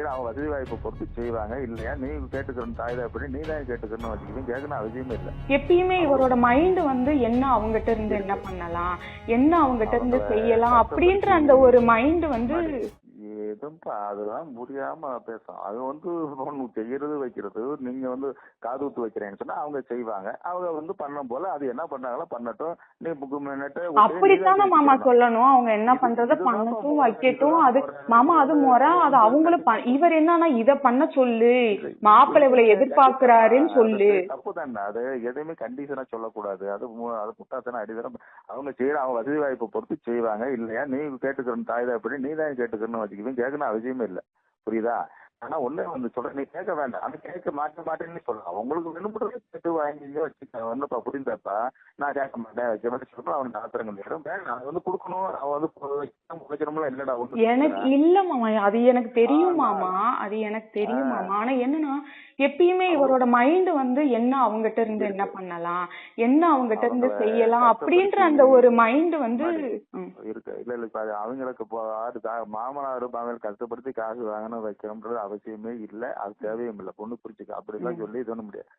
செய்யற அவங்க வசதி வாய்ப்பை பொறுத்து செய்வாங்க. இல்லையா நீ கேட்டுக்கணும் தாய் தகப்படி நீ தான் கேட்டுக்கணும் வச்சுக்கணும், கேட்கணும் அவசியமே இல்லை. எப்பயுமே இவரோட மைண்ட் வந்து என்ன அவங்ககிட்ட இருந்து என்ன பண்ணலாம், என்ன அவங்ககிட்ட இருந்து செய்யலாம் அப்படின்ற அந்த ஒரு மைண்ட் வந்து எதுப்பா அதெல்லாம் புரியாம பேசும். அது செய்யறது வைக்கிறது, நீங்க காதூத்து வைக்கிறேன்னு சொன்னா அவங்க செய்வாங்க. அவங்க பண்ணும் போல அது என்ன பண்ணாங்களோ பண்ணட்டும். நீ புக்கு மினிட்டு அப்படித்தானே மாமா சொல்லணும். அவங்க என்ன பண்றத பண்ணட்டும் வைக்கட்டும். அது மாமா அது முறை அது அவங்களும் இவர் என்னன்னா இத பண்ண சொல்லு, மாப்பிள்ளை இவளை எதிர்பார்க்கிறாருன்னு சொல்லு. தப்புதானே அது. எதையுமே கண்டிஷனா சொல்லக்கூடாது. அது முட்டாத்தன அடிதரம். அவங்க செய்யற அவங்க வசதி வாய்ப்பை பொறுத்து செய்வாங்க. இல்லையா நீ கேட்டுக்கணும் தாய் தகப்படி நீ தான் கேட்டுக்கணும் வச்சுக்கணும், கேட்கணும் அவசியமே இல்லை. புரியுதா? ஆனா ஒண்ணு சொல்ற, நீ கேட்க வேண்டாம். ஆனா கேட்க மாட்டேன்னு சொல்லலாம். அவங்களுக்கு விரும்புறது கேட்டு வாங்கி வச்சுக்க. ஒண்ணுப்பா புரிந்தாப்பா, நான் கேட்க மாட்டேன் வைக்க மாட்டேன் சொல்லணும். அவனுக்கு ஆத்திரங்கள் நேரம் வேண்டாம். அது கொடுக்கணும். அவன் வைக்கணும்ல இல்லடா. எனக்கு இல்ல மாமா, அது எனக்கு தெரியும் மாமா, அது எனக்கு தெரியும் மாமா. ஆனா என்னன்னா எப்பயுமே இவரோட மைண்ட் வந்து என்ன அவங்ககிட்ட இருந்து என்ன பண்ணலாம், என்ன அவங்ககிட்ட இருந்து செய்யலாம் அப்படின்ற அந்த ஒரு மைண்ட் வந்து இருக்கு. இல்ல அவங்களுக்கு மாமனார் மாமியார் கஷ்டப்படுத்தி காசு வாங்கணும் வைக்கணும்ன்றது அவசியமே இல்லை. அது தேவையும் இல்லை. பொண்ணு புரிச்சுக்க அப்படிலாம் சொல்லி இது பண்ண முடியாது.